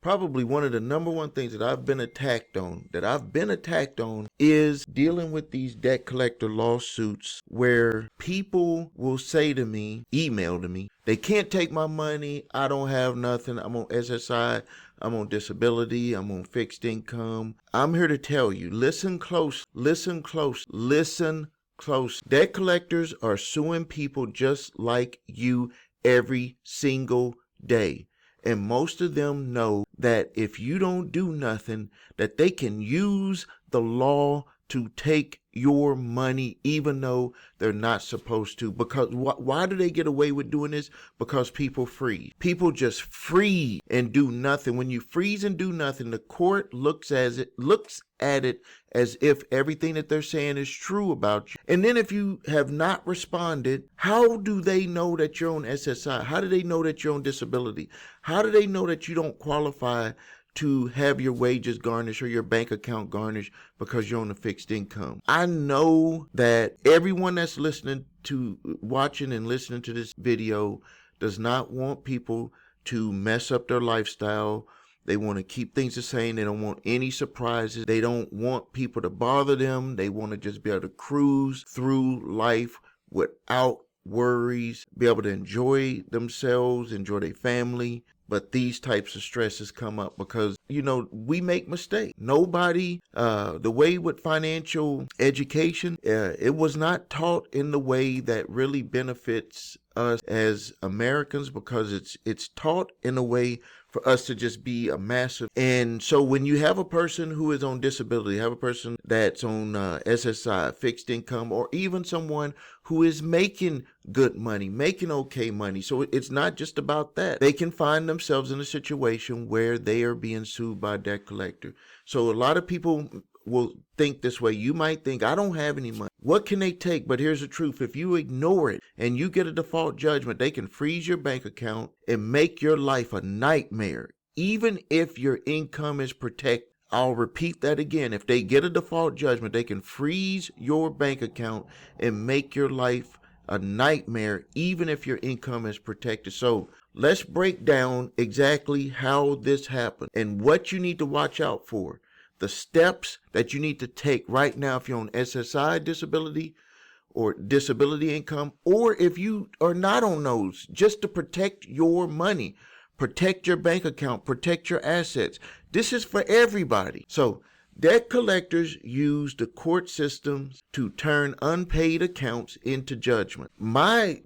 probably one of the number one things that I've been attacked on, is dealing with these debt collector lawsuits where people will say to me, email to me, they can't take my money, I don't have nothing, I'm on SSI, I'm on disability, I'm on fixed income. I'm here to tell you, listen close. Debt collectors are suing people just like you every single day. And most of them know that if you don't do nothing, that they can use the law to take your money even though they're not supposed to. Because why do they get away with doing this? Because people freeze. People just freeze and do nothing. When you freeze and do nothing, the court looks at it as if everything that they're saying is true about you. And then if you have not responded, how do they know that you're on SSI? How do they know that you're on disability? How do they know that you don't qualify to have your wages garnished or your bank account garnished because you're on a fixed income? I know that everyone that's watching and listening to this video does not want people to mess up their lifestyle. They want to keep things the same. They don't want any surprises. They don't want people to bother them. They want to just be able to cruise through life without worries, be able to enjoy themselves, enjoy their family. But these types of stresses come up because, we make mistakes. Nobody, the way with financial education, it was not taught in the way that really benefits us as Americans, because it's taught in a way for us to just be a massive. And so when you have a person who is on disability, have a person that's on SSI, fixed income, or even someone who is making good money, making okay money. So it's not just about that. They can find themselves in a situation where they are being sued by a debt collector. So a lot of people will think this way. You might think, I don't have any money. What can they take? But here's the truth. If you ignore it and you get a default judgment, they can freeze your bank account and make your life a nightmare. Even if your income is protected. I'll repeat that again. If they get a default judgment, they can freeze your bank account and make your life a nightmare, even if your income is protected. So let's break down exactly how this happened and what you need to watch out for. The steps that you need to take right now if you're on SSI disability or disability income, or if you are not on those, just to protect your money, protect your bank account, protect your assets. This is for everybody. So debt collectors use the court systems to turn unpaid accounts into judgment. I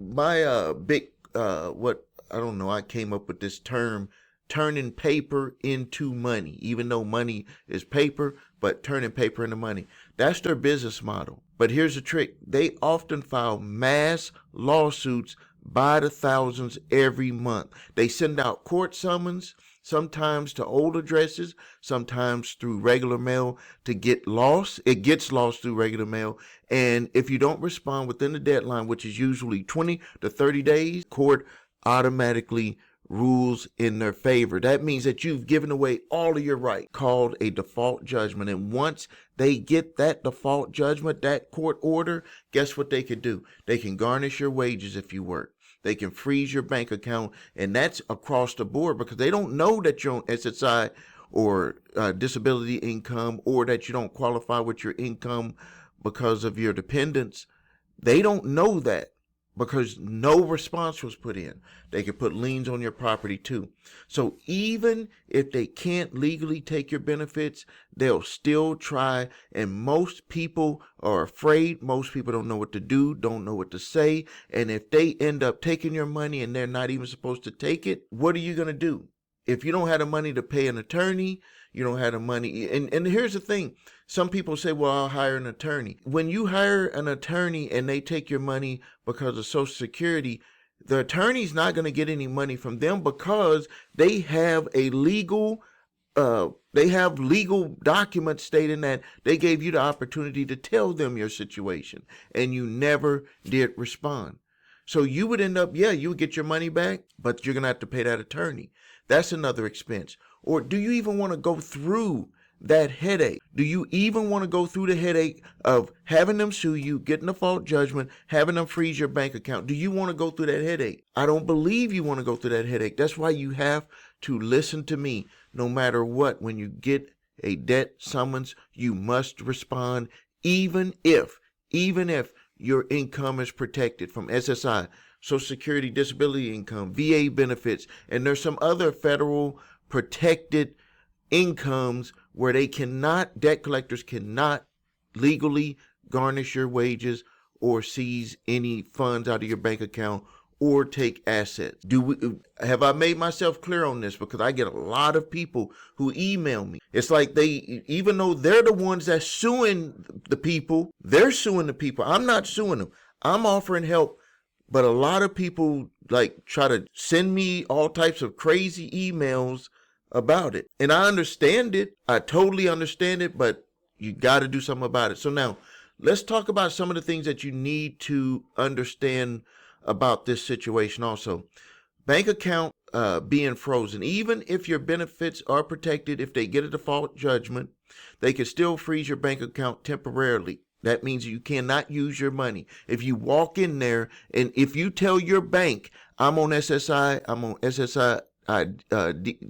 came up with this term, turning paper into money, even though money is paper, but turning paper into money. That's their business model. But here's the trick. They often file mass lawsuits by the thousands every month. They send out court summons, sometimes to old addresses, sometimes through regular mail to get lost. It gets lost through regular mail. And if you don't respond within the deadline, which is usually 20 to 30 days, court automatically rules in their favor. That means that you've given away all of your rights, called a default judgment. And once they get that default judgment, that court order, guess what they can do? They can garnish your wages if you work. They can freeze your bank account, and that's across the board because they don't know that you're on SSI or disability income, or that you don't qualify with your income because of your dependents. They don't know that because no response was put in. They can put liens on your property too. So even if they can't legally take your benefits, they'll still try. And most people are afraid. Most people don't know what to do, don't know what to say. And if they end up taking your money and they're not even supposed to take it, what are you going to do? If you don't have the money to pay an attorney, you don't have the money. And here's the thing. Some people say, well, I'll hire an attorney. When you hire an attorney and they take your money because of Social Security, the attorney's not going to get any money from them because they have legal documents stating that they gave you the opportunity to tell them your situation and you never did respond. So you would end up, you would get your money back, but you're going to have to pay that attorney. That's another expense. Or do you even want to go through that headache? Do you even want to go through the headache of having them sue you, getting a default judgment, having them freeze your bank account? Do you want to go through that headache? I don't believe you want to go through that headache. That's why you have to listen to me. no matter what. When you get a debt summons, you must respond, even if your income is protected from SSI, Social Security, disability income, VA benefits, and there's some other federal protected incomes where debt collectors cannot legally garnish your wages or seize any funds out of your bank account or take assets. Have I made myself clear on this? Because I get a lot of people who email me. It's like even though they're the ones that's suing the people, they're suing the people. I'm not suing them. I'm offering help. But a lot of people try to send me all types of crazy emails about it. And I understand it. I totally understand it, but you got to do something about it. So now let's talk about some of the things that you need to understand about this situation also. Bank account being frozen. Even if your benefits are protected, if they get a default judgment, they can still freeze your bank account temporarily. That means you cannot use your money. If you walk in there and if you tell your bank, I'm on SSI,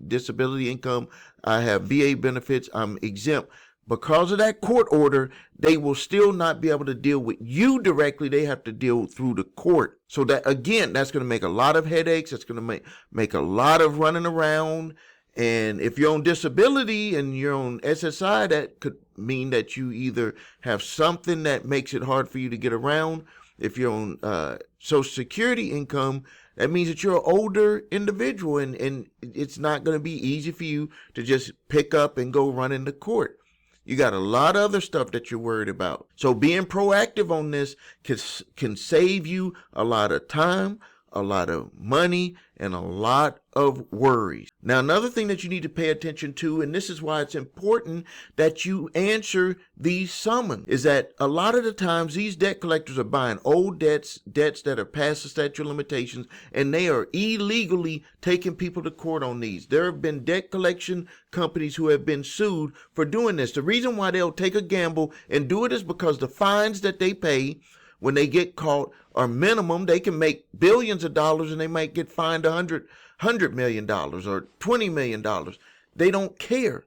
disability income, I have VA benefits, I'm exempt. Because of that court order, they will still not be able to deal with you directly. They have to deal through the court. So that, again, that's going to make a lot of headaches. That's going to make a lot of running around. And if you're on disability and you're on SSI, that could mean that you either have something that makes it hard for you to get around. If you're on Social Security income, that means that you're an older individual and it's not going to be easy for you to just pick up and go run into court. You got a lot of other stuff that you're worried about. So being proactive on this can save you a lot of time, a lot of money, and a lot of worries. Now, another thing that you need to pay attention to, and this is why it's important that you answer these summons, is that a lot of the times these debt collectors are buying old debts that are past the statute of limitations, and they are illegally taking people to court on these. There have been debt collection companies who have been sued for doing this. The reason why they'll take a gamble and do it is because the fines that they pay when they get caught are minimum. They can make billions of dollars and they might get fined $100 million or $20 million. They don't care.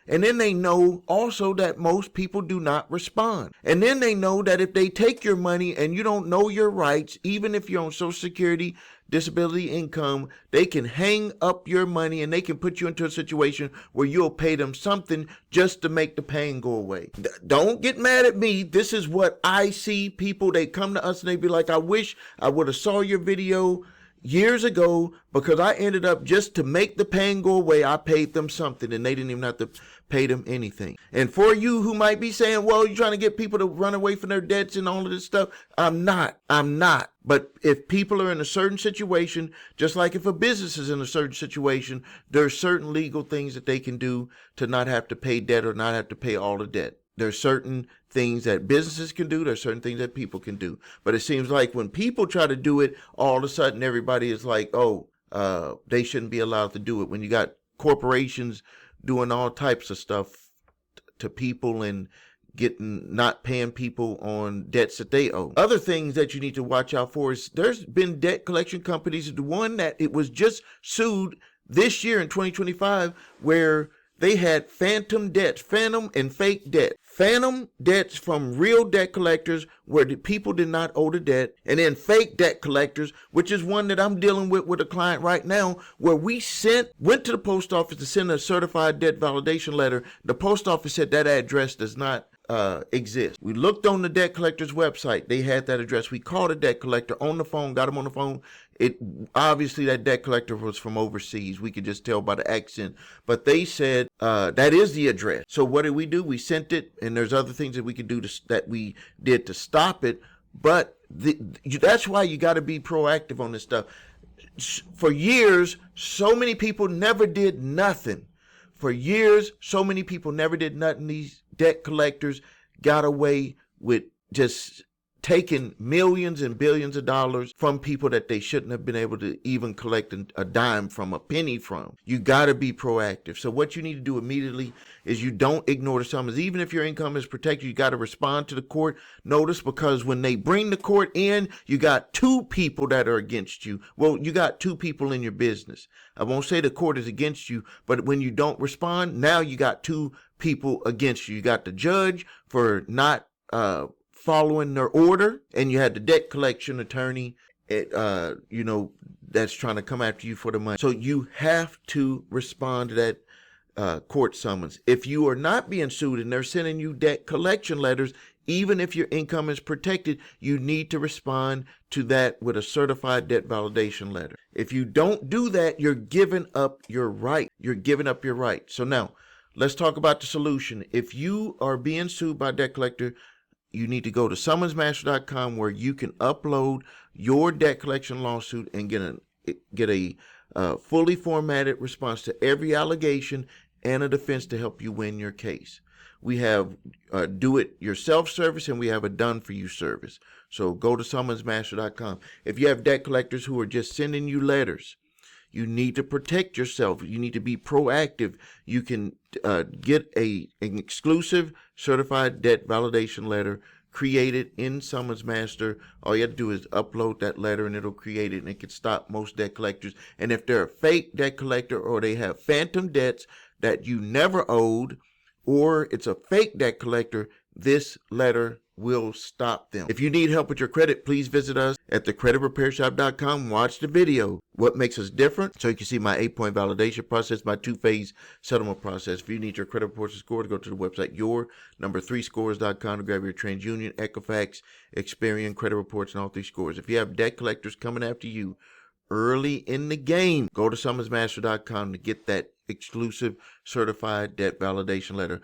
And then they know also that most people do not respond. And then they know that if they take your money and you don't know your rights, even if you're on Social Security, disability income, they can hang up your money and they can put you into a situation where you'll pay them something just to make the pain go away. Don't get mad at me. This is what I see. People, they come to us and they be like, I wish I would have saw your video years ago because I ended up, just to make the pain go away, I paid them something and they didn't even have to pay them anything. And for you who might be saying, well, you're trying to get people to run away from their debts and all of this stuff, I'm not. But if people are in a certain situation, just like if a business is in a certain situation, there are certain legal things that they can do to not have to pay debt or not have to pay all the debt. There's certain things that businesses can do. There's certain things that people can do. But it seems like when people try to do it, all of a sudden everybody is like, oh, they shouldn't be allowed to do it. When you got corporations doing all types of stuff to people and not paying people on debts that they owe. Other things that you need to watch out for is there's been debt collection companies, the one that it was just sued this year in 2025, where they had phantom and fake debt. Phantom debts from real debt collectors where the people did not owe the debt, and then fake debt collectors, which is one that I'm dealing with a client right now, where we went to the post office to send a certified debt validation letter. The post office said that address does not exist. We looked on the debt collector's website. They had that address. We called a debt collector on the phone, got him on the phone. Obviously that debt collector was from overseas. We could just tell by the accent, but they said that is the address. So what did we do? We sent it, and there's other things that we could do that we did to stop it. But that's why you got to be proactive on this stuff. For years, so many people never did nothing. For years, so many people never did nothing. These debt collectors got away with just taken millions and billions of dollars from people that they shouldn't have been able to even collect a dime from, a penny from. You got to be proactive. So what you need to do immediately is you don't ignore the summons. Even if your income is protected, you got to respond to the court notice, because when they bring the court in, you got two people that are against you. Well, you got two people in your business. I won't say the court is against you, but when you don't respond, now you got two people against you. You got the judge for not following their order, and you had the debt collection attorney that's trying to come after you for the money. So you have to respond to that court summons. If you are not being sued and they're sending you debt collection letters, even if your income is protected, you need to respond to that with a certified debt validation letter. If you don't do that, you're giving up your right. You're giving up your right. So now let's talk about the solution. If you are being sued by a debt collector, you need to go to summonsmaster.com, where you can upload your debt collection lawsuit and get a fully formatted response to every allegation and a defense to help you win your case. We have do-it-yourself service, and we have a done-for-you service. So go to summonsmaster.com. If you have debt collectors who are just sending you letters, you need to protect yourself. You need to be proactive. You can get an exclusive certified debt validation letter created in Summons Master. All you have to do is upload that letter, and it'll create it, and it can stop most debt collectors. And if they're a fake debt collector, or they have phantom debts that you never owed, or it's a fake debt collector, this letter will stop them. If you need help with your credit, please visit us at thecreditrepairshop.com. Watch the video, what makes us different, so you can see my 8-point validation process, my 2-phase settlement process. If you need your credit reports and scores, go to the website your3scores.com to grab your TransUnion, Equifax, Experian credit reports and all 3 scores. If you have debt collectors coming after you early in the game, go to summonsmaster.com to get that exclusive certified debt validation letter.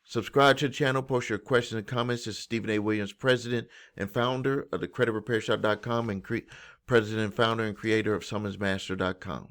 Subscribe to the channel, post your questions and comments. This is Stephen A. Williams, president and founder of thecreditrepairshop.com and president, founder, and creator of summonsmaster.com.